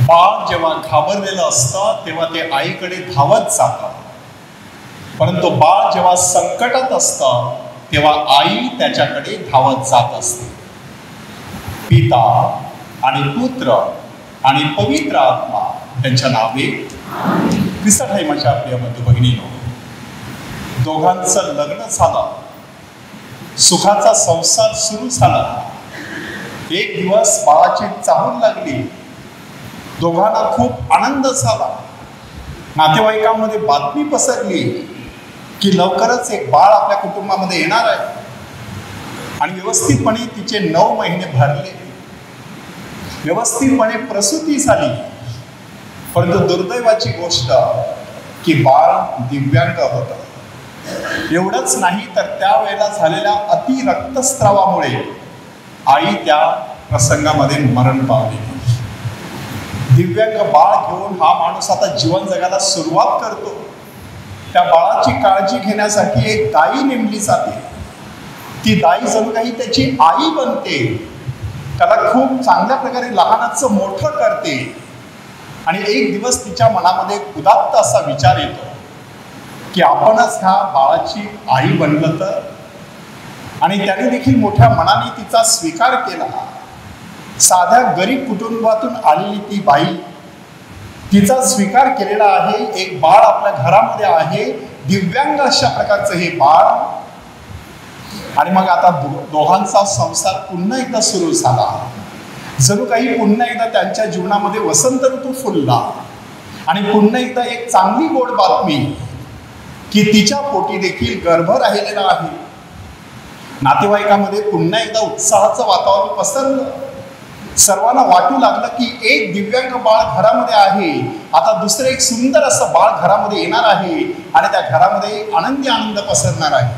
बाळ जेव्हा घाबरलेलं असतं तेव्हा ते आईकडे धावत जातं, परंतु बाळ जेव्हा संकटात असतं तेव्हा आई त्याच्याकडे धावत जात असते. पिता आणि पुत्र आणि पवित्र आत्मा त्यांच्या नावे. ख्रिस्ताठाईमाच्या प्रिय बंधू भगिनीनो, दोघांचं लग्न झालं, सुखाचा संसार सुरू झाला. एक दिवस बाळाची चाहूल लागली, दोघांना खूप आनंद झाला. नातेवाईकांमध्ये बातमी पसरली की लवकरच एक बाळ आपल्या कुटुंबामध्ये येणार आहे. आणि व्यवस्थितपणे तिचे 9 महिने भरले, व्यवस्थितपणे प्रसूती झाली. परंतु दुर्दैवाची गोष्ट की बाळ दिव्यांग होतं. एवढंच नाही तर त्यावेळेला झालेल्या अति रक्तस्रावामुळे आई त्या प्रसंगामध्ये मरण पावली. दिव्यांग बाळ घेऊन हा माणूस आता जीवन जगायला सुरुवात करतो. त्या बाळाची काळजी घेण्यासाठी एक दाई नेमली जाते. ती दाई जणू काही त्याची आई बनते, त्याला खूप चांगल्या प्रकारे लहानाचं मोठं करते. आणि एक दिवस तिच्या मनामध्ये उदात्त असा विचार येतो की आपणच ह्या बाळाची आई बनलं तर. आणि त्याने देखील मोठ्या मनाने तिचा स्वीकार केला. साध्या गरीब कुटुंबातून आलेली ती बाई तिचा स्वीकार केलेला आहे. एक बाळ आपल्या घरामध्ये आहे, दिव्यांग अशा प्रकारचं हे बाळ. आणि मग आता दोघांचा संसार पुन्हा एकदा सुरू झाला. जणू काही पुन्हा एकदा त्यांच्या जीवनामध्ये वसंत ऋतू फुलला. आणि पुन्हा एकदा एक चांगली गोड बातमी की तिच्या पोटी देखील गर्भ राहिलेला आहे. नातेवाईकामध्ये पुन्हा एकदा उत्साहाचं वातावरण पसरलं. सर्वांना वाटू लागलं की एक दिव्यांग बाळ घरामध्ये आहे, आता दुसरं एक सुंदर असं बाळ घरामध्ये येणार आहे आणि त्या घरामध्ये आनंदी आनंद पसरणार आहे.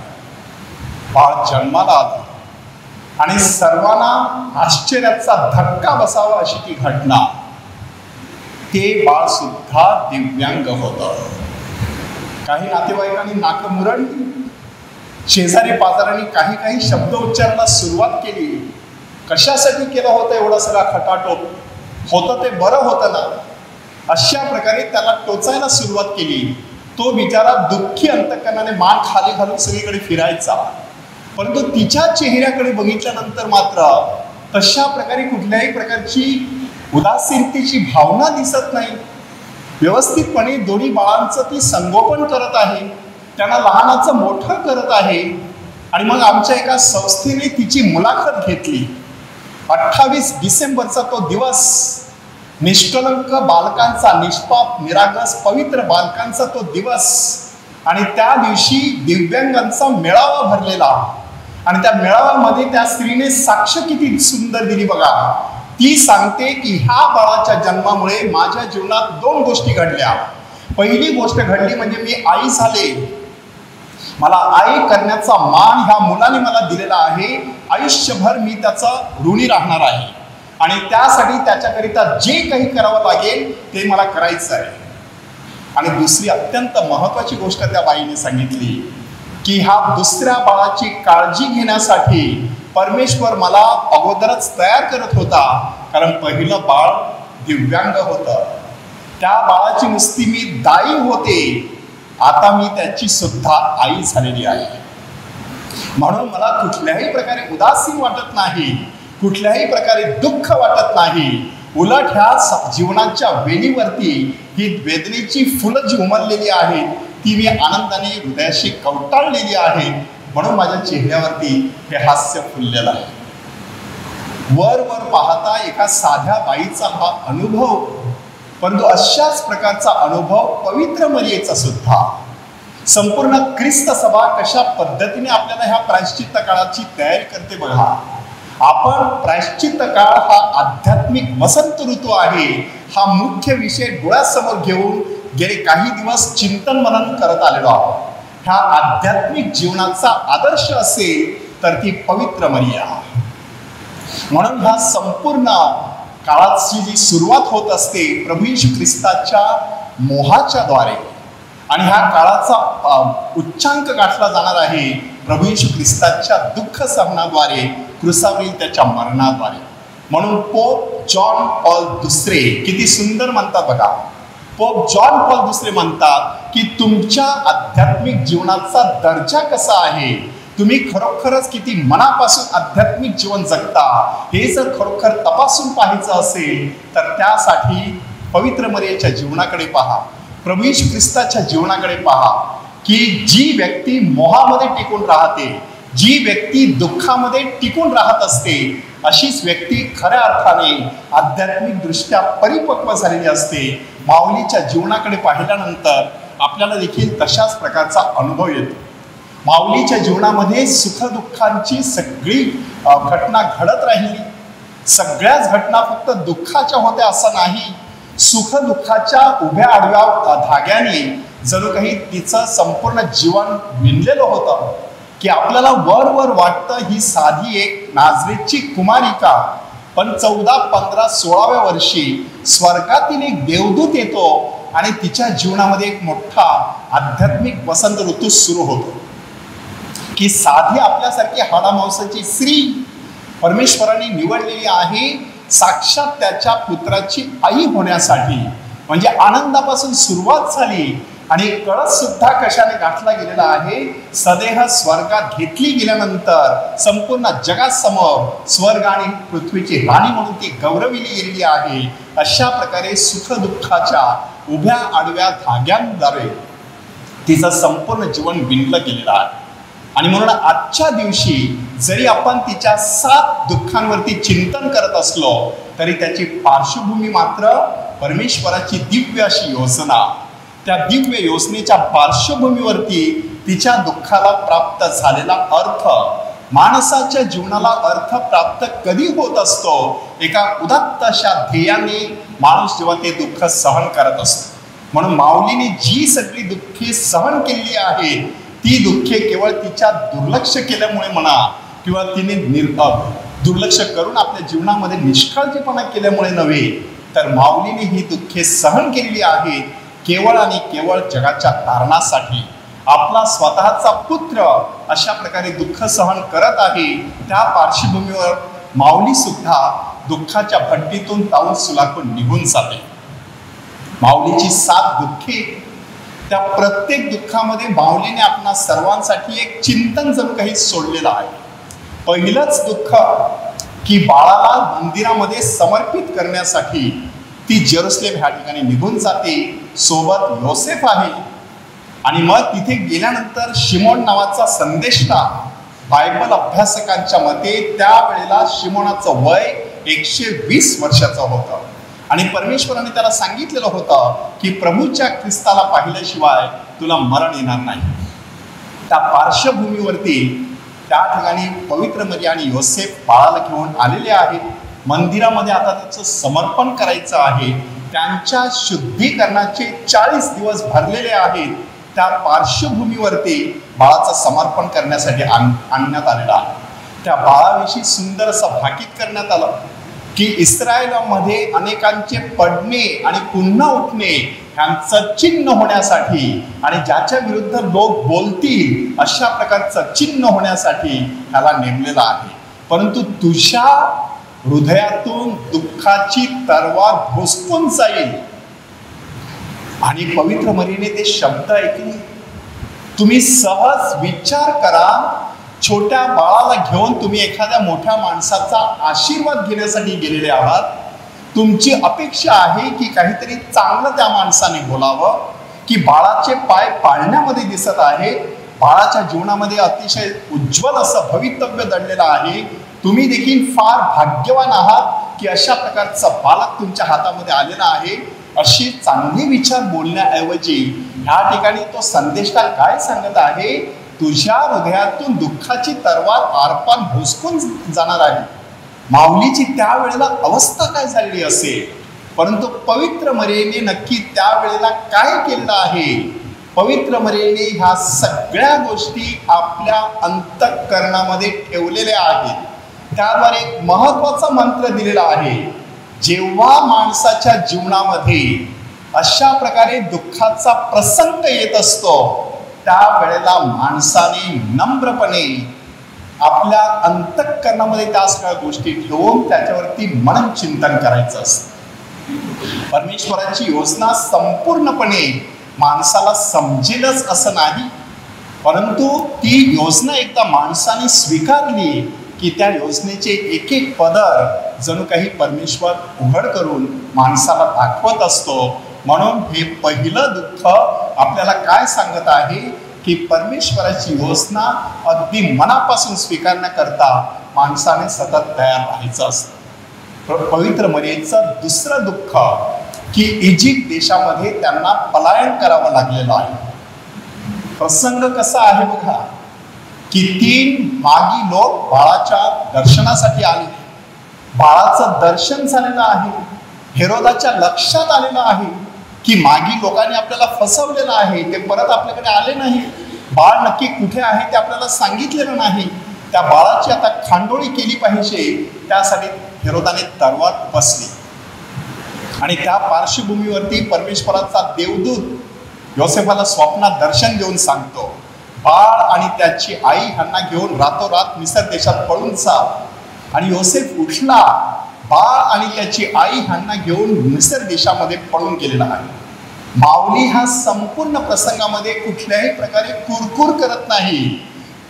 बाळ जन्माला आलं आणि सर्वांना आश्चर्याचा धक्का बसावा अशी ती घटना. ते बाळ सुद्धा दिव्यांग होतं. काही नातेवाईकांनी नाकं मुरडली. शेजारी पाजारांनी काही काही शब्द उच्चारायला सुरुवात केली. कशासाठी केलं होतं एवढा सगळा खटाटोप? होतं ते बरं होतं ना? अशा प्रकारे त्याला टोचायला सुरुवात केली. तो बिचारा दुःखी अंतकरणाने मान खाली घालून सगळीकडे फिरायचा. परंतु तिच्या चेहऱ्याकडे बघितल्यानंतर मात्र तशा प्रकारे कुठल्याही प्रकारची उदासीनतेची भावना दिसत नाही. व्यवस्थितपणे दोन्ही बाळांचं ती संगोपन करत आहे, त्यांना लहानाचं मोठं करत आहे. आणि मग आमच्या एका संस्थेने तिची मुलाखत घेतली. 28 डिसेंबरचा तो दिवस, निष्कलंक बालकांचा, निष्पाप निरागस पवित्र बालकांचा तो दिवस. आणि त्या दिवशी दिव्यांगांचा मेळावा भरलेला. आणि त्या मेळाव्यामध्ये त्या स्त्रीने साक्ष किती सुंदर दिली बघा. ती सांगते की ह्या बाळाच्या जन्मामुळे माझ्या जीवनात 2 गोष्टी घडल्या. पहिली गोष्ट घडली म्हणजे मी आई झाले. मला आई करण्याचा मान ह्या मुलाने मला दिलेला आहे. आयुष्यभर मी त्याचा ऋणी राहणार आहे आणि त्यासाठी त्याच्याकरिता जे काही करावं लागेल ते मला करायचं आहे. आणि दुसरी अत्यंत महत्त्वाची गोष्ट त्या बाईने सांगितली की ह्या दुसऱ्या बाळाची काळजी घेण्यासाठी परमेश्वर मला अगोदरच तयार करत होता, कारण पहिलं बाळ दिव्यांग होतं. त्या बाळाची नुसती मी दाई होते, आता मी त्याची सुद्धा आई झालेली आहे. म्हणून मला कुठल्याही प्रकारे उदासीन वाटत नाही, कुठल्याही प्रकारे दुःख वाटत नाही. उलट ह्या जीवनाच्या वेलीवरती ही वेदनेची फुलं जी उमललेली आहेत ती मी आनंदाने हृदयाशी कवटाळलेली आहे. म्हणून माझ्या चेहऱ्यावरती हे हास्य फुललेलं आहे. वर वर पाहता एका साध्या बाईचा हा अनुभव, परंतु अशाच प्रकारचा अनुभव पवित्र मरियेचा सुद्धा. संपूर्ण ख्रिस्त सभा कशा पद्धतीने आपल्याला ह्या प्रायश्चित्त काळाची तयारी करते बघा. आपण प्रायश्चित्त काळ हा आध्यात्मिक वसंत ऋतू आहे, हा मुख्य विषय डोळ्यासमोर घेऊन गेले काही दिवस चिंतन मनन करत आलेलो आहोत. ह्या आध्यात्मिक जीवनाचा आदर्श असेल तर ती पवित्र मरिया. म्हणून ह्या संपूर्ण काळाची जी सुरुवात होत असते प्रभू येशू ख्रिस्ताच्या मोहाच्या द्वारे, आणि ह्या काळाचा उच्चांक गाठला जाणार आहे प्रभू येशू ख्रिस्ताच्या दुःख सहनाद्वारे, क्रुसावरील त्याच्या मरणाद्वारे. म्हणून पोप जॉन पॉल दुसरे किती सुंदर म्हणतात बघा. पोप जॉन पॉल दुसरे म्हणतात की तुमच्या आध्यात्मिक जीवनाचा दर्जा कसा आहे, तुम्ही खरोखरच किती मनापासून आध्यात्मिक जीवन जगता, हे जर खरोखर तपासून पाहायचं असेल तर त्यासाठी पवित्र मरियेच्या जीवनाकडे पहा, प्रभू येशू ख्रिस्ताच्या जीवनाकडे पहा. की जी व्यक्ती मोहामध्ये टिकून राहते, जी व्यक्ती दुःखामध्ये टिकून राहत असते, अशीच व्यक्ती खऱ्या अर्थाने आध्यात्मिक दृष्ट्या परिपक्व झालेली असते. माऊलीच्या जीवनाकडे पाहिल्यानंतर आपल्याला देखील तशाच प्रकारचा अनुभव येतो. माऊलीच्या जीवनामध्ये सुखदुःखांची सगळी घटना घडत राहिली. सगळ्याच घटना फक्त दुःखाच्या होत्या असं नाही, सुखदुःखाच्या उभ्या आडव्या धाग्याने जणू काही तिचं संपूर्ण जीवन विणलेलं होतं. की आपल्याला वर वर वाटतं ही साधी एक नाझरेतची कुमारिका, पण 14, 15, 16व्या वर्षी स्वर्गातील एक देवदूत येतो आणि तिच्या जीवनामध्ये एक मोठा आध्यात्मिक वसंत ऋतू सुरू होतो. की साधी आपल्यासारखी हाडामांसाची स्त्री परमेश्वराने निवडलेली आहे साक्षात त्याच्या पुत्राची आई होण्यासाठी. म्हणजे आनंदापासून सुरुवात झाली आणि कळस सुद्धा कशाने गाठला गेलेला आहे, सदेह स्वर्गात घेतली गेल्यानंतर संपूर्ण जगासमोर स्वर्ग आणि पृथ्वीची राणी म्हणून ती गौरविली गेलेली आहे. अशा प्रकारे सुखदुःखाच्या उभ्या आडव्या धाग्यांद्वारे तिचं संपूर्ण जीवन विणलं गेलेलं आहे. आणि म्हणून आजच्या दिवशी जरी आपण तिच्या 7 दुःखांवरती चिंतन करत असलो तरी त्याची पार्श्वभूमी मात्र परमेश्वराची दिव्य अशी योजना. त्या दिव्य योजनेच्या पार्श्वभूमीवरती तिच्या दुःखाला प्राप्त झालेला अर्थ, माणसाच्या जीवनाला अर्थ प्राप्त कधी होत असतो, एका उदात्त अशा ध्येयाने माणूस जेव्हा ते दुःख सहन करत असतो. म्हणून माऊलीने जी सगळी दुःखे सहन केली आहेत ती दुःखे केवळ तिच्या दुर्लक्ष केल्यामुळे म्हणा किंवा तिने दुर्लक्ष करून आपल्या जीवनामध्ये निष्काळजीपणा केल्यामुळे नव्हे, तर माऊलीने ही दुःखे सहन केलेली आहेत केवळ आणि केवळ जगाच्या तारणासाठी. आपला स्वतःचा पुत्र अशा प्रकारे दुःख सहन करत आहे. त्या पार्श्वभूमीवर माऊली सुद्धा दुःखाच्या भट्टीतून तावून सुलाखून निघून जाते. माऊलीची 7 दुःखे, त्या प्रत्येक दुःखामध्ये माऊलीने आपणा सर्वांसाठी एक चिंतन जणू काही सोडलेलं आहे. पहिलंच दुःख की बाळाला मंदिरामध्ये समर्पित करण्यासाठी ती जेरुसलेम ह्या ठिकाणी निघून जाते. सोबत योसेफ आहे आणि मग तिथे गेल्यानंतर शिमोन नावाचा संदेष्टा. बायबल अभ्यासकांच्या मते त्यावेळेला शिमोनाचं वय 120 वर्षाचं होतं आणि परमेश्वराने त्याला सांगितलेलं होतं की प्रभूच्या ख्रिस्ताला पाहिल्याशिवाय तुला मरण येणार नाही. त्या पार्श्वभूमीवरती त्या ठिकाणी पवित्र मरिया आणि योसेफ बाळाला घेऊन आलेले आहेत. मंदिरामध्ये आता त्याचं समर्पण करायचं आहे. त्यांच्या शुद्धीकरणाचे 40 दिवस भरलेले आहेत. त्या पार्श्वभूमीवरती बाळाचं समर्पण करण्यासाठी आणण्यात आलेलं आहे. त्या बाळाविषयी सुंदर असं भाकीत करण्यात आलं की इस्रायलामध्ये अनेकांचे पडणे आणि पुन्हा उठणे ह्यांचं चिन्ह होण्यासाठी आणि ज्याच्या विरुद्ध लोक बोलतील अशा प्रकारचं चिन्ह होण्यासाठी ह्याला नेमलेलं आहे. परंतु तुझ्या हृदयातून दुःखाची तरवार भोसकून जाईल. आणि पवित्र मरियेने ते शब्द ऐकले. तुम्ही सहज विचार करा, छोट्या बाळाला घेऊन तुम्ही एखाद्या मोठ्या माणसाचा आशीर्वाद घेण्यासाठी गेलेले आहात. तुमची अपेक्षा आहे की काहीतरी चांगलं त्या माणसाने बोलावं, की बाळाचे पाय पाळण्यामध्ये दिसत आहे, बाळाच्या जीवनामध्ये अतिशय उज्ज्वल असं भवितव्य दडलेलं आहे. तुम्ही देखील फार भाग्यवान आहात की अशा प्रकारचं बालक तुमच्या हातामध्ये आलेला आहे. अशी चांगली विचार बोलण्याऐवजी ह्या ठिकाणी तो संदेशा काय सांगत आहे, तुझ्या हृदयातून दुःखाची तरवार आरपार भोसकून जाणार आहे. माऊलीची त्यावेळेला अवस्था काय झालेली असेल, परंतु पवित्र मरियेने नक्की त्यावेळेला काय केलेलं आहे. पवित्र मरियेने ह्या सगळ्या गोष्टी आपल्या अंतःकरणामध्ये ठेवलेल्या आहेत. त्याद्वारे एक महत्वाचा मंत्र दिलेला आहे. जेव्हा माणसाच्या जीवनामध्ये अशा प्रकारे दुःखाचा प्रसंग येत असतो त्यावेळेला माणसाने नम्रपणे आपल्या अंतःकरणामध्ये त्या सगळ्या गोष्टी ठेवून त्याच्यावरती मनन चिंतन करायचं असतं. परमेश्वराची योजना संपूर्णपणे माणसाला समजेलच असं नाही, परंतु ती योजना एकदा माणसाने स्वीकारली की त्या योजनेचे एक एक पदर जणू काही परमेश्वर उघड करून माणसाला दाखवत असतो. म्हणून हे पहिलं दुःख आपल्याला काय सांगत आहे की परमेश्वराची योजना अगदी मनापासून स्वीकारण्याकरता माणसाने सतत तयार राहायचं असतं. पवित्र मरियेचं दुसरं दुःख की इजिप्त देशामध्ये त्यांना पलायन करावं लागलेलं आहे. प्रसंग कसा आहे बघा की 3 मागी लोक बाळाच्या दर्शनासाठी आले. बाळाचं दर्शन झालेलं आहे. हेरोदाच्या लक्षात आलेलं आहे की मागी लोकांनी आपल्याला फसवलेलं आहे, ते परत आपल्याकडे आले नाही. बाळ नक्की कुठे आहे ते आपल्याला सांगितलेलं नाही. त्या बाळाची आता खांडोळी केली पाहिजे, त्यासाठी हेरोदाने तलवार उपसली. आणि त्या पार्श्वभूमीवरती परमेश्वराचा देवदूत योसेफाला स्वप्नात दर्शन देऊन सांगतो, बाळ आणि त्याची आई ह्यांना घेऊन रातोरात मिसर देशात पळून जा. आणि योसेफ उठला, बाळ आणि त्याची आई ह्यांना घेऊन मिसर देशामध्ये पळून गेलेला आहे. माऊली हा संपूर्ण प्रसंगामध्ये कुठल्याही प्रकारे कुरकुर करत नाही,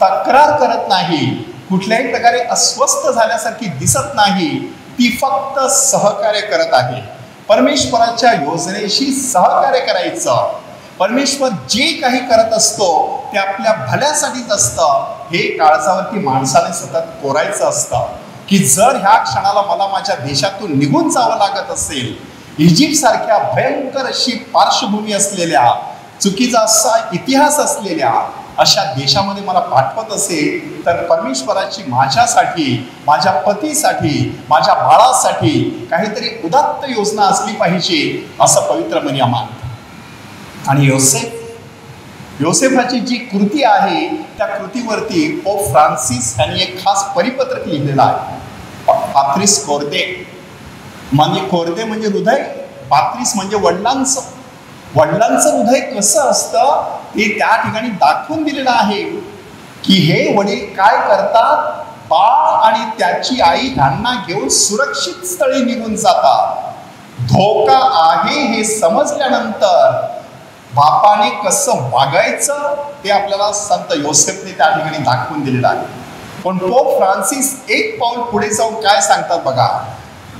तक्रार करत नाही, कुठल्याही प्रकारे अस्वस्थ झाल्यासारखी दिसत नाही. ती फक्त सहकार्य करत आहे. परमेश्वराच्या योजनेशी सहकार्य करायचं. परमेश्वर जे काही करत असतो ते आपल्या भल्यासाठीच असतं, हे काळजावरती माणसाने सतत कोरायचं असतं. की जर ह्या क्षणाला मला माझ्या देशातून निघून जावं लागत असेल, इजिप्त सारख्या भयंकर अशी पार्श्वभूमी असलेल्या, चुकीचा असा इतिहास असलेल्या अशा देशामध्ये मला पाठवत असेल, तर परमेश्वराची माझ्यासाठी, माझ्या पतीसाठी, माझ्या बाळासाठी काहीतरी उदात्त योजना असली पाहिजे असं पवित्र मरियम मानते. आणि योसेफाची जी कृती आहे त्या कृतीवरती पोप फ्रान्सिस यांनी एक खास परिपत्रक लिहिलेलं आहे. पात्रिस कोर्दे म्हणजे हृदय, पात्रिस म्हणजे वडिलांचं हृदय कसं असतं हे त्या ठिकाणी दाखवून दिलेलं आहे की हे वडील काय करतात, बाळ आणि त्याची आई ह्यांना घेऊन सुरक्षित स्थळी निघून जातात. धोका आहे हे समजल्यानंतर बापाने कसं वागायचं ते आपल्याला संत योसेफने त्या ठिकाणी दाखवून दिलेलं आहे. पण पोप फ्रान्सिस एक पाऊल पुढे जाऊन काय सांगतात बघा,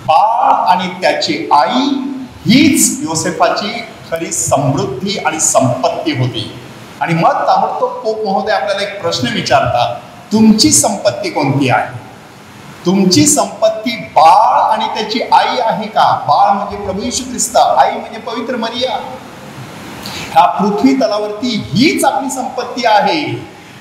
बाळ आणि त्याची आई हीच योसेफाची खरी समृद्धी आणि संपत्ती होती. आणि मग ताबडतोब पोप महोदय आपल्याला एक प्रश्न विचारतात, तुमची संपत्ती कोणती आहे? तुमची संपत्ती बाळ आणि त्याची आई आहे का? बाळ म्हणजे प्रभू येशू ख्रिस्त, आई म्हणजे पवित्र मरिया. ह्या पृथ्वी तलावरती हीच आपली संपत्ती आहे.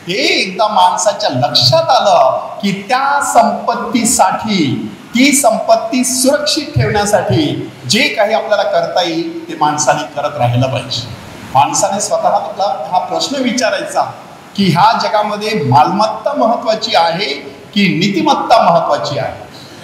हे एकदा माणसाच्या लक्षात आलं की त्या संपत्तीसाठी, ती संपत्ती सुरक्षित ठेवण्यासाठी जे काही आपल्याला करता येईल ते माणसाने करत राहिलं पाहिजे. माणसाने स्वतःला हा प्रश्न विचारायचा की ह्या जगामध्ये मालमत्ता महत्वाची आहे की नीतिमत्ता महत्वाची आहे?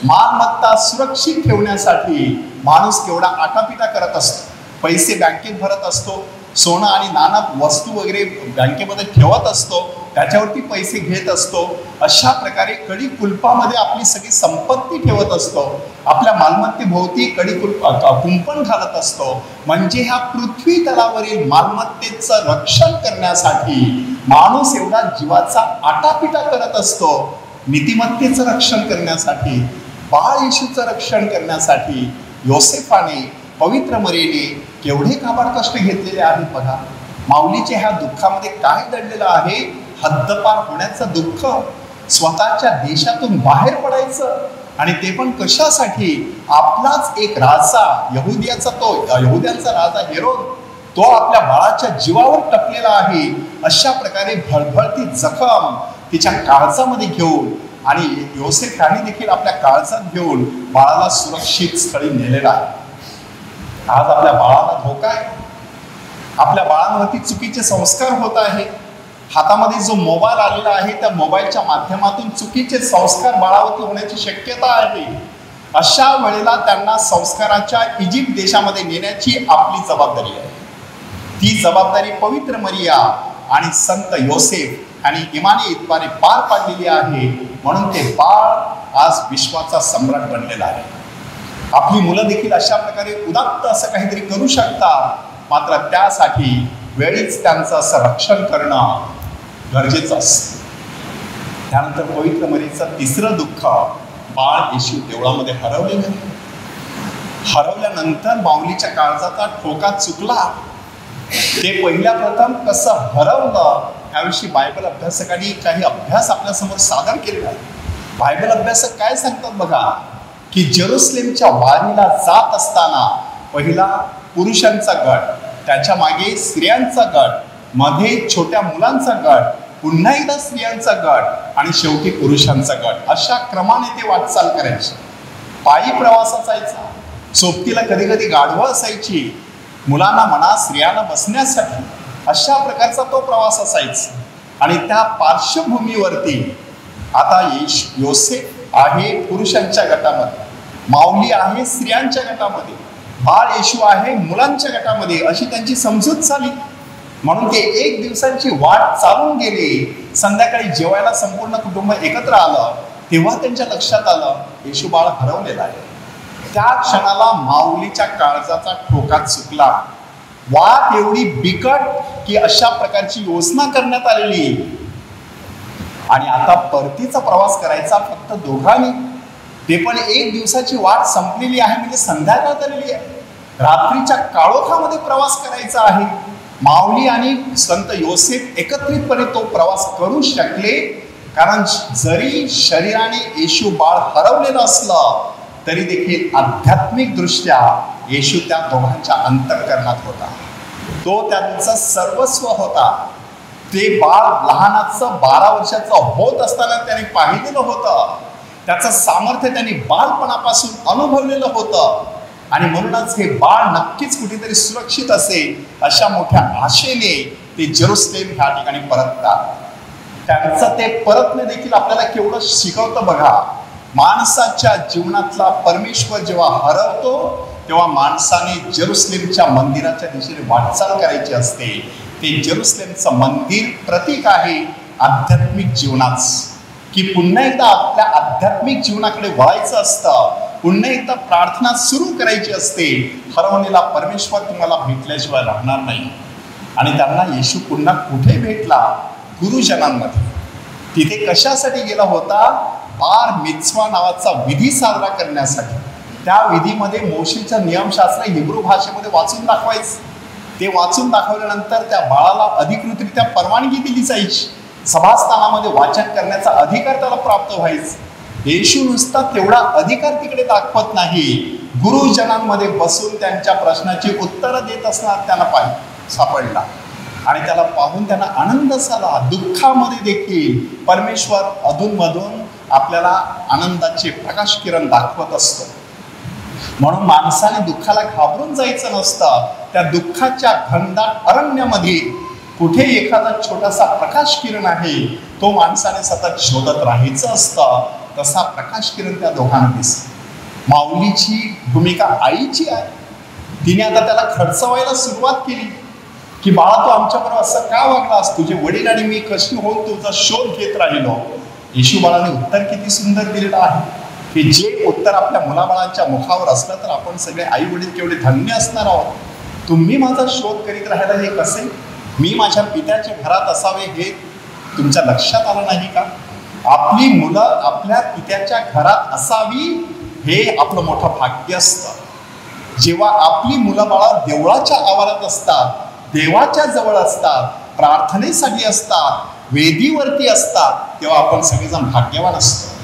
मालमत्ता सुरक्षित ठेवण्यासाठी माणूस केवढा आटापिटा करत असतो, पैसे बँकेत भरत असतो, सोनं आणि नाणं वस्तू वगैरे बँकेमध्ये ठेवत असतो, त्याच्यावरती पैसे घेत असतो. अशा प्रकारे कडी कुलपामध्ये आपली सगळी संपत्ती ठेवत असतो, आपल्या मालमत्तेभोवती कुंपण घालत असतो. म्हणजे ह्या पृथ्वी तलावरील मालमत्तेचं रक्षण करण्यासाठी माणूस एवढा जीवाचा आटापिटा करत असतो. नीतिमत्तेचं रक्षण करण्यासाठी, बाळ येशूचं रक्षण करण्यासाठी योसेफाने, पवित्र मरियेने केवढे काबाड कष्ट घेतलेले आहेत बघा. माऊलीच्या ह्या दुःखामध्ये काय दडलेलं आहे? हद्दपार होण्याचं दुःख, स्वतःच्या देशातून बाहेर पडायचं. आणि ते पण कशासाठी? आपलाच एक राजा, यहुद्यांचा राजा हेरोद, तो आपल्या बाळाच्या जीवावर टपलेला आहे. अशा प्रकारे भळभळती जखम तिच्या काळजामध्ये घेऊन, आणि योसेफ यांनी देखील आपल्या काळजात घेऊन बाळाला सुरक्षित स्थळी नेलेला आहे. आज आपल्या बाळाला धोका आहे, आपल्या बाळांवरती चुकीचे संस्कार होत आहे. हातामध्ये जो मोबाईल आलेला आहे त्या मोबाईलच्या माध्यमातून चुकीचे संस्कार बाळावरती होण्याची शक्यता आहे. अशा वेळेला त्यांना संस्काराच्या इजिप्त देशामध्ये नेण्याची आपली जबाबदारी आहे. ती जबाबदारी पवित्र मरिया आणि संत योसेफ आणि इमानी इतबारे पार पाडलेली आहे, म्हणून ते बाळ आज विश्वाचा सम्राट बनलेला आहे. आपली मुलं देखील अशा प्रकारे उदात्त असं काहीतरी करू शकतात, मात्र त्यासाठी वेळीच त्यांचं असं रक्षण करणं गरजेचं असतं. त्यानंतर पवित्र मरीचं तिसरं दुःख, बाळ येशू देवळामध्ये हरवलेलं. हरवल्यानंतर माऊलीच्या काळजाचा ठोका चुकला. ते पहिल्या प्रथम कसं हरवलं याविषयी बायबल अभ्यासकांनी काही अभ्यास आपल्यासमोर सादर केलेला आहे. बायबल अभ्यासक काय सांगतात बघा, की जेरुसलेमच्या वारीला जात असताना पहिला पुरुषांचा गट, त्याच्या मागे स्त्रियांचा गट, मध्ये छोट्या मुलांचा गट, पुन्हा एकदा स्त्रियांचा गट आणि शेवटी पुरुषांचा गट, अशा क्रमाने ते वाटचाल करायचे. पायी प्रवास असायचा. सोबतीला कधी कधी गाढवं असायची, मुलांना म्हणा स्त्रियांना बसण्यासाठी, अशा प्रकारचा तो प्रवास असायचा. आणि त्या पार्श्वभूमीवरती आता योसेफ आहे पुरुषांच्या गटामध्ये, माऊली आहे स्त्रियांच्या गटामध्ये, बाळ येशू आहे मुलांच्या गटामध्ये, अशी त्यांची समजूत झाली. म्हणून ते एक दिवसांची वाट चालून गेले. संध्याकाळी जेवायला संपूर्ण कुटुंब एकत्र आलं, तेव्हा त्यांच्या लक्षात आलं येशू बाळ हरवलेला आहे. त्या क्षणाला माऊलीच्या काळजाचा ठोका चुकला. वाट एवढी बिकट की अशा प्रकारची योजना करण्यात आलेली, आणि आता परतीचा प्रवास करायचा फक्त दोघांनी. ते पण एक दिवसाची वाट संपलेली आहे, म्हणजे संध्याकाळ झालेली आहे. रात्रीच्या काळोखामध्ये प्रवास करायचा आहे. माऊली आणि संत योसेफ एकत्रितपणे तो प्रवास करू शकले, कारण जरी शरीराने येशू बाळ हरवलेलं असलं तरी देखील आध्यात्मिक दृष्ट्या येशू त्या दोघांच्या अंतःकरणात होता. तो त्यांचं सर्वस्व होता. ते बाळ लहानाचं 12 वर्षाचं होत असताना त्याने पाहिलेलं होतं. त्याचं सामर्थ्य त्यांनी बालपणापासून अनुभवलेलं होतं, आणि म्हणूनच हे बाळ नक्कीच कुठेतरी सुरक्षित असेल अशा मोठ्या आशेने ते जेरुसलेम ह्या ठिकाणी परततात. त्यांचं ते परतणे देखील आपल्याला केवढं शिकवतं बघा. माणसाच्या जीवनातला परमेश्वर जेव्हा हरवतो तेव्हा माणसाने जेरुसलेमच्या मंदिराच्या दिशेने वाटचाल करायची असते. ते जेरुसलेमचं मंदिर प्रतीक आहे आध्यात्मिक जीवनाचं, की पुन्हा एकदा आपल्या आध्यात्मिक जीवनाकडे वळायचं असतं, पुन्हा एकदा प्रार्थना सुरू करायची असते. हरवलेला परमेश्वर तुम्हाला भेटल्याशिवाय राहणार नाही. आणि त्यांना येशू पुन्हा कुठे भेटला? गुरुजनांमध्ये. तिथे कशासाठी गेला होता? बार मित्सवा नावाचा विधी साजरा करण्यासाठी. त्या विधीमध्ये मोशेचं नियमशास्त्र हिब्रू भाषेमध्ये वाचून दाखवायचं. ते वाचून दाखवल्यानंतर त्या बाळाला अधिकृतरित्या परवानगी दिली जायची. सभास्थानामध्ये वाचन करण्याचा अधिकार त्याला प्राप्त व्हायचा. येशू नुसता तेवढा अधिकार तिकडे दाखवत नाही, गुरुजनांमध्ये बसून त्यांच्या प्रश्नाची उत्तरं देत असणार त्यांना सापडला, आणि त्याला पाहून त्यांना आनंद झाला. दुःखामध्ये देखील परमेश्वर अधूनमधून आपल्याला आनंदाचे प्रकाश किरण दाखवत असतो. म्हणून माणसाने दुःखाला घाबरून जायचं नसतं. त्या दुःखाच्या घनदाट अरण्यामध्ये कुठे एखादा छोटासा प्रकाश किरण आहे, तो माणसाने सतत शोधत राहायचं असतं. तसा प्रकाश किरण त्या दोघांना दिसतो. माऊलीची भूमिका आईची आहे. तिने आता त्याला खडचवायला सुरुवात केली, की बाळा तू आमच्याबरोबर असं का वागलास? तुझे वडील आणि मी कशी होऊन तुझा शोध घेत राहिलो. येशू बाळाने उत्तर किती सुंदर दिलेलं आहे, की जे उत्तर आपल्या मुलाबाळांच्या मुखावर असलं तर आपण सगळे आई वडील केवढे धन्य असणार आहोत. तुम्ही माझा शोध करीत राहायला हे कसे? मी माझ्या पित्याच्या घरात असावे हे तुमच्या लक्षात आलं नाही का? आपली मुलं आपल्या पित्याच्या घरात असावी हे आपलं मोठं भाग्य असतं. जेव्हा आपली मुलं बाळा देवळाच्या आवारात असतात, देवाच्या जवळ असतात, प्रार्थनेसाठी असतात, वेदीवरती असतात, तेव्हा आपण सगळेजण भाग्यवान असतो.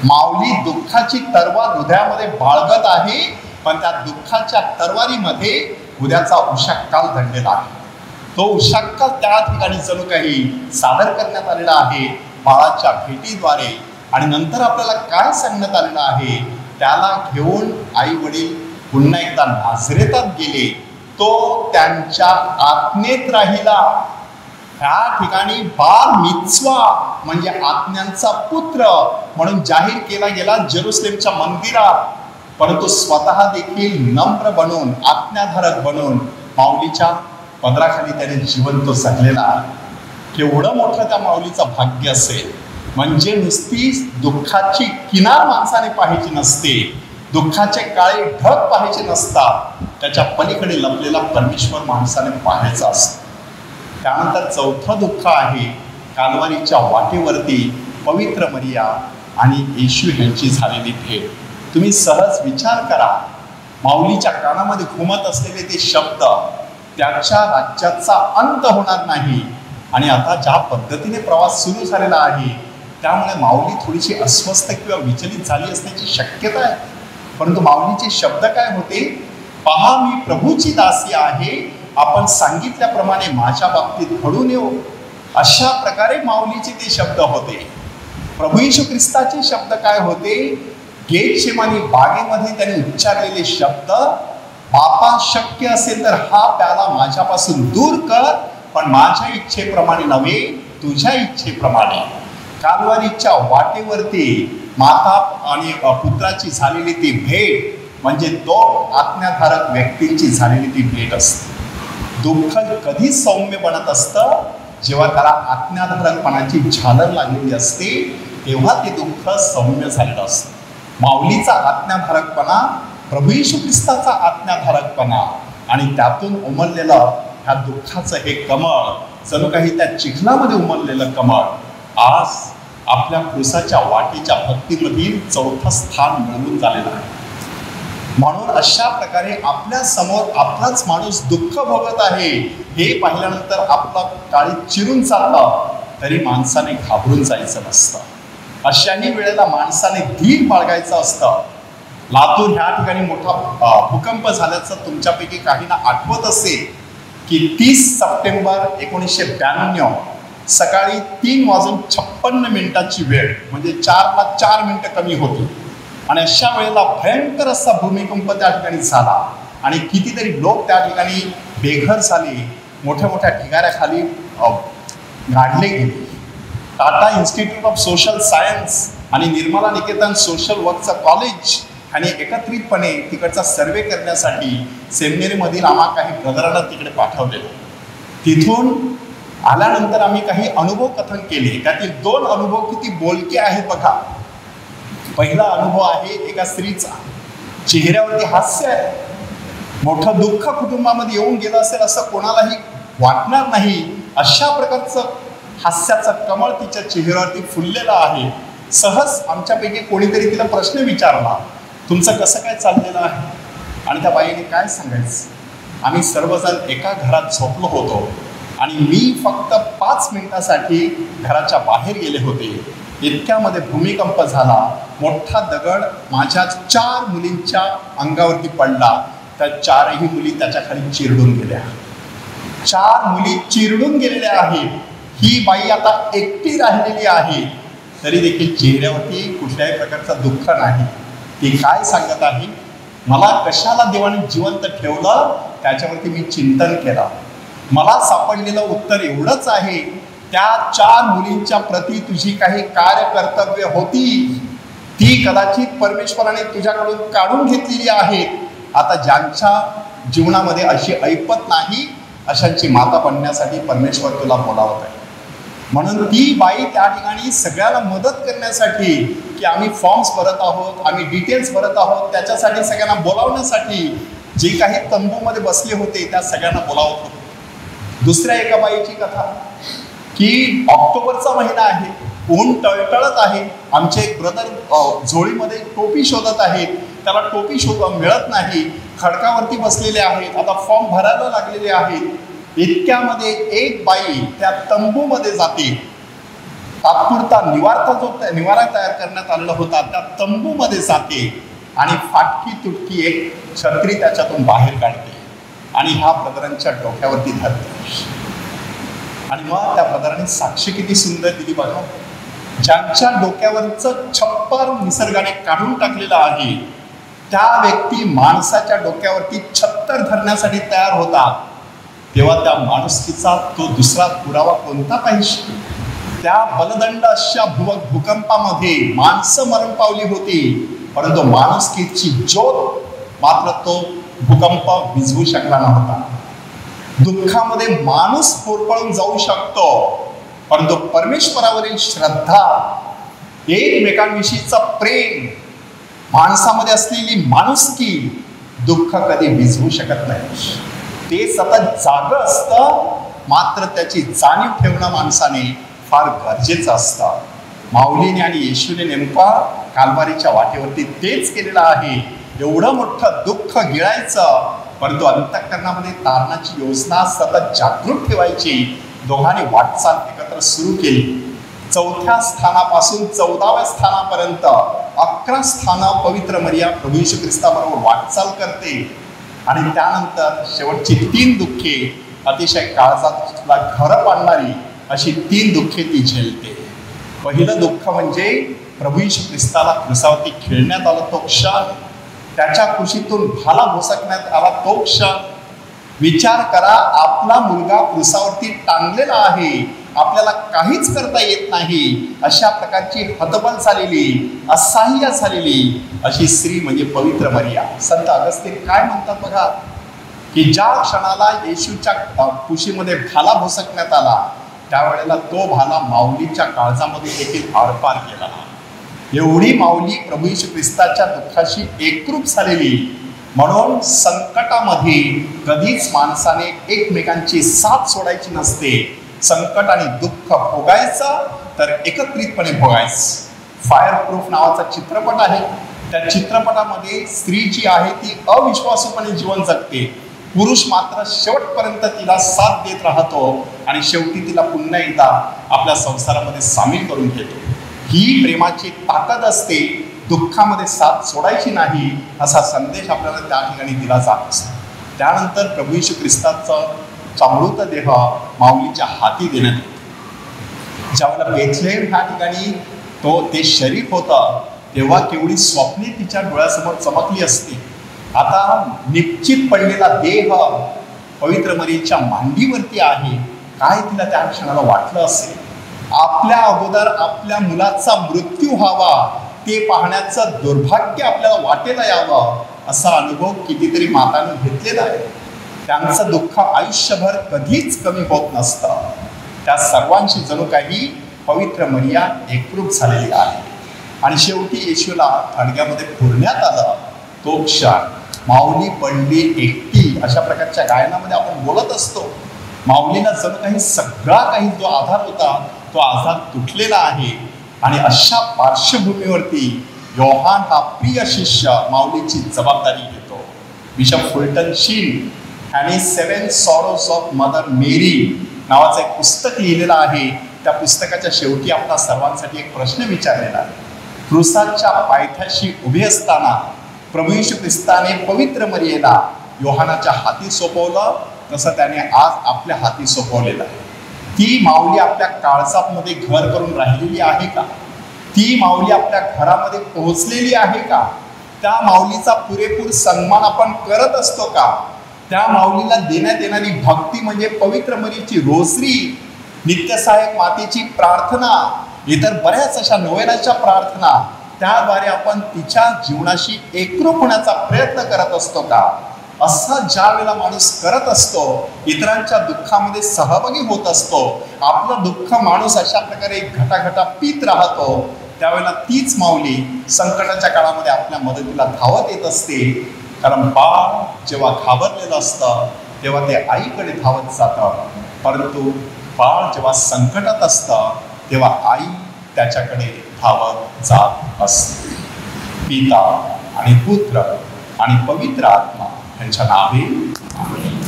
माऊली दुःखाची तरवार हृदयामध्ये बाळगत आहे, पण त्या दुःखाच्या तरवारीमध्ये उद्याचा उषाकाल दडलेला आहे. तो उषाकाल त्या ठिकाणी जणू काही सादर करण्यात आलेला आहे बाळाच्या भेटीद्वारे. आणि नंतर आपल्याला काय सांगण्यात आलेलं आहे? त्याला घेऊन आई वडील पुन्हा एकदा नाझरेतात गेले. तो त्यांच्या आज्ञेत राहिला. ह्या ठिकाणी बार मित्सवा म्हणजे आज्ञांचा पुत्र म्हणून जाहीर केला गेला जेरुसलेमच्या मंदिरात. परंतु स्वतः देखील नम्र बनून, आज्ञाधारक बनून माऊलीच्या पदराखाली त्याने जीवन तो जगलेला. केवढं मोठं त्या माऊलीचं भाग्य असेल. म्हणजे नुसती दुःखाची किनार माणसाने पाहायची नसते, दुःखाचे काळे ढग पाहायचे नसतात, त्याच्या पलीकडे लपलेला परमेश्वर माणसाने पाहायचा असतो. त्यानंतर चौथं दुःख आहे कालवारीच्या वाटेवरती पवित्र मरिया आणि येशू यांची झालेली भेट. तुम्ही सहज विचार करा, माऊलीच्या कानामध्ये घुमत असलेले ते शब्द, त्याच्या राज्याचा अंत होणार नाही. आणि आता ज्या पद्धतीने प्रवास सुरू झालेला आहे त्यामुळे माऊली थोडीशी अस्वस्थ किंवा विचलित झाली असण्याची शक्यता आहे. परंतु माऊलीचे शब्द काय होते? पहा मी प्रभूची दासी आहे, आपण सांगितल्याप्रमाणे माझ्या बाबतीत घडून येऊ. अशा प्रकारे माऊलीचे ते शब्द होते. प्रभू येशू ख्रिस्ताचे शब्द काय होते? गेतशेमानी बागेमध्ये त्यांनी उच्चारलेले शब्द, बापा शक्य असेल तर हा प्याला माझ्यापासून दूर कर, पण माझ्या इच्छेप्रमाणे नव्हे तुझ्या इच्छेप्रमाणे. कालवारीच्या वाटेवरती माता आणि पुत्राची झालेली ती भेट म्हणजे दोन आज्ञाधारक व्यक्तींची झालेली ती भेट असते. दुःख कधी सौम्य बनत असतं? जेव्हा त्याला आज्ञाधारकपणाची झालर लागलेली असते तेव्हा ते दुःख सौम्य झालेलं असतं. माऊलीचा आज्ञाधारकपणा, प्रभू येशू ख्रिस्ताचा आज्ञाधारकपणा आणि त्यातून उमललेलं ह्या दुःखाचं हे कमळ, जणू काही त्या चिखलामध्ये उमललेलं कमळ आज आपल्या क्रूसाच्या वाटेच्या भक्तीमधील चौथं स्थान मिळवून झालेलं आहे. म्हणून अशा प्रकारे आपल्या समोर आपलाच माणूस दुःख भोगत आहे हे पाहिल्यानंतर आपला काळी चिरून चाललं तरी माणसाने घाबरून जायचं नसतं. अशाही वेळेला माणसाने धीर बाळगायचं असतं. लातूर ह्या ठिकाणी मोठा भूकंप झाल्याचं तुमच्यापैकी काहींना आठवत असेल की 30 सप्टेंबर 1992 सकाळी 3:56 वेळ म्हणजे 4 कमी होती. आणि अशा वेळेला भयंकर असा भूमिकंप त्या ठिकाणी झाला आणि कितीतरी लोक त्या ठिकाणी बेघर झाले, मोठ्या मोठ्या ठिकाणाखाली गाडले गेले. Tata institute of social science आणि निर्मला निकेतन सोशल वर्कचं कॉलेज आणि एकत्रितपणे तिकडचा सर्वे करण्यासाठी सेमिनरीमधील आम्हा काही ब्रदरांना तिकडे पाठवलेलं. तिथून आल्यानंतर आम्ही काही अनुभव कथन केले. त्यातील 2 अनुभव किती बोलके आहेत बघा. पहिला अनुभव आहे एका स्त्रीचा, चेहऱ्यावरती हास्य आहे. मोठं दुःख कुटुंबामध्ये येऊन गेलं असेल असं कोणालाही वाटणार नाही. अशा प्रकारचं हास्याचं कमळ तिच्या चेहऱ्यावरती फुललेलं आहे. सहज आमच्यापैकी कोणीतरी तिला प्रश्न विचारला, तुमचं कसं काय चाललेलं आहे? आणि त्या बाईने काय सांगायचं, आम्ही सर्वजण एका घरात झोपलो होतो आणि मी फक्त 5 मिनिटासाठी घराच्या बाहेर गेले होते. इतक्यामध्ये भूमिकंप झाला. मोठा दगड माझ्या 4 मुलींच्या अंगावरती पडला. त्या 4ही मुली त्याच्या खाली चिरडून गेल्या. 4 मुली चिरडून गेलेल्या आहेत. ही बाई आता एकटी राहिलेली आहे, तरी देखील चेहऱ्यावरती कुठल्याही प्रकारचं दुःख नाही. ती काय सांगत आहे, मला कशाला देवाने जिवंत ठेवलं त्याच्यावरती मी चिंतन केलं. मला सापडलेलं उत्तर एवढंच आहे, त्या 4 मुलींच्या प्रती तुझी काही कार्यकर्तव्य होती, ती कदाचित परमेश्वराने तुझ्याकडून काढून घेतलेली आहेत. आता ज्यांच्या जीवनामध्ये अशी ऐपत नाही अशांची माता बनण्यासाठी परमेश्वर तुला बोलावत आहे. म्हणून ती बाई त्या ठिकाणी सगळ्याला मदत करण्यासाठी की आम्ही फॉर्म्स भरत आहोत, आम्ही डिटेल्स भरत आहोत, त्याच्यासाठी सगळ्यांना बोलावण्यासाठी जे काही तंबूमध्ये बसले होते त्या सगळ्यांना बोलावत होते. दुसऱ्या एका बाईची कथा की ऑक्टोबरचा महिना आहे, ऊन टळटळत आहे. आमचे एक ब्रदर झोळीमध्ये टोपी शोधत आहेत, त्याला टोपी मिळत नाही. खडकावरती बसलेले आहेत, आता फॉर्म भरायला लागलेले आहेत. इतक्यामध्ये एक बाई त्या तंबूमध्ये जाते. तात्पुरता निवारा तयार करण्यात आलेला होता त्या तंबूमध्ये जाते आणि फाटकी तुटकी एक छत्री त्याच्यातून बाहेर काढते आणि ह्या ब्रदरांच्या डोक्यावरती धरते. आणि मग त्या ब्रदरांनी साक्ष किती सुंदर दिली बघा. ज्यांच्या डोक्यावरचं छप्पर निसर्गाने काढून टाकलेलं आहे त्या व्यक्ती माणसाच्या डोक्यावरती छत्तर धरण्यासाठी तयार होतात, तेव्हा त्या माणुसकीचा तो दुसरा पुरावा कोणता पाहिजे? त्या बलदंड अशा भूकंपामध्ये माणसं मरण पावली होती, परंतु माणुसकीची ज्योत मात्र तो भूकंप विझवू शकला नव्हता. दुःखामध्ये माणूस होरपळून जाऊ शकतो, परंतु परमेश्वरावरील श्रद्धा, एकमेकांविषयीचं प्रेम, माणसामध्ये असलेली माणुसकी दुःख कधी विझवू शकत नाही. ते सतत जागं असतं, मात्र त्याची जाणीव ठेवणं माणसाने फार गरजेचं असतं. माऊलीने आणि येशूने नेमका कालवारीच्या वाटेवरती तेच केलेलं आहे. एवढं मोठं दुःख गिळायचं, परंतु अंतःकरणामध्ये तारणाची योजना सतत जागृत ठेवायची. दोघांनी वाटचाल एकत्र सुरू केली. 4थ्या स्थानापासून 14व्या स्थानापर्यंत 11 स्थानं पवित्र मरिया प्रभू येशू ख्रिस्ताबरोबर वाटचाल करते. आणि त्यानंतर शेवटची 3 दुःखे, अतिशय काळजाला घर पाडणारी अशी 3 दुःखे ती झेलते. पहिलं दुःख म्हणजे प्रभू येशू ख्रिस्ताला क्रुसावरती खेळण्यात आलं तो क्षण, त्याच्या कुशीतून भाला घुसकण्यात आला तो क्षण. विचार करा, आपला मुलगा क्रुसावरती टांगलेला आहे, आपल्याला काहीच करता येत नाही, अशा प्रकारची हतबल झालेली, असहाय्य झालेली अशी स्त्री म्हणजे पवित्र मरिया. संत अगस्तीन काय म्हणतात बघा, की ज्या क्षणाला येशूच्या कुशीमध्ये भाला भोसकण्यात आला, त्यावेळेला तो भाला माऊलीच्या काळजामध्ये देखील आरपार केला. एवढी माऊली प्रभू येशू ख्रिस्ताच्या दुःखाशी एकरूप झालेली. म्हणून संकटामध्ये कधीच माणसाने एकमेकांची साथ सोडायची नसते. संकट आणि दुःख भोगायचं तर एकत्रितपणे भोगायचं. फायर प्रूफ नावाचा चित्रपट आहे. त्या चित्रपटामध्ये स्त्री जी आहे ती अविश्वासूपणे जीवन जगते, पुरुष मात्र शेवटपर्यंत तिला साथ देत राहतो आणि शेवटी तिला पुन्हा एकदा आपल्या संसारामध्ये सामील करून घेतो. ही प्रेमाची ताकद असते. दुःखामध्ये साथ सोडायची नाही असा संदेश आपल्याला त्या ठिकाणी दिला जात असतो. त्यानंतर प्रभू येशू ख्रिस्ताचं अमृत देह माऊलीच्या हाती देण्यात येतो. ज्यावेळेला बेथलेहेम ह्या ठिकाणी ते शरीर होतं, तेव्हा केवढी स्वप्ने तिच्या डोळ्यासमोर चमकली असते. आता निश्चित पडलेला देह पवित्र मरियेच्या मांडीवरती आहे. काय तिला त्या क्षणाला वाटलं असेल? आपल्या अगोदर आपल्या मुलाचा मृत्यू व्हावा ते पाहण्याचं दुर्भाग्य आपल्याला वाटेला यावं, असा अनुभव कितीतरी मातांनी घेतलेला आहे. त्यांचं दुःख आयुष्यभर कधीच कमी होत नसतं. त्या सर्वांशी जणू काही पवित्र मरिया एकरूप झालेली आहे. आणि शेवटी येशूला थडग्यामध्ये पुरण्यात आलं तो क्षण, माऊली पडली एकटी, अशा प्रकारच्या गायनामध्ये आपण बोलत असतो. माऊलीला जणू काही सगळा काही जो आधार होता तो आधार तुटलेला आहे. आणि अशा पार्श्वभूमीवरती योहान हा प्रिय शिष्य माऊलीची जबाबदारी घेतो. बिशप फुलटन शीन ह्याने 7 सॉरोज ऑफ मदर मेरी नावाचं एक पुस्तक लिहिलेलं आहे. त्या पुस्तकाच्या शेवटी आपल्या सर्वांसाठी एक प्रश्न विचारलेला आहे. क्रुसाच्या पायथ्याशी उभे असताना प्रभू येशू ख्रिस्ताने पवित्र मरियेला योहानाच्या हाती सोपवलं, तसं त्याने आज आपल्या हाती सोपवलेलं आहे. ती माऊली आपल्या काळजामध्ये घर करून राहिलेली आहे का? ती माऊली आपल्या घरामध्ये पोहोचलेली आहे का? त्या माऊलीचा पुरेपूर सन्मान आपण करत असतो का? त्या माऊलीला देण्यात येणारी भक्ती म्हणजे पवित्र मरियेची रोजरी, नित्यसहायक मातेची प्रार्थना, इतर बऱ्याच अशा नोवेनाच्या प्रार्थना, त्याद्वारे आपण तिच्या जीवनाशी एकरूप होण्याचा प्रयत्न करत असतो का? असं ज्या वेळेला माणूस करत असतो, इतरांच्या दुःखामध्ये सहभागी होत असतो, आपलं दुःख माणूस अशा प्रकारे घटाघटा पीत राहतो, त्यावेळेला तीच माऊली संकटाच्या काळामध्ये आपल्या मदतीला धावत येत असते. कारण बाळ जेव्हा घाबरलेलं असतं तेव्हा ते आईकडे धावत जातं, परंतु बाळ जेव्हा संकटात असतं तेव्हा आई त्याच्याकडे धावत जात असते. पिता आणि पुत्र आणि पवित्र आत्मा यांच्या नावे आमेन.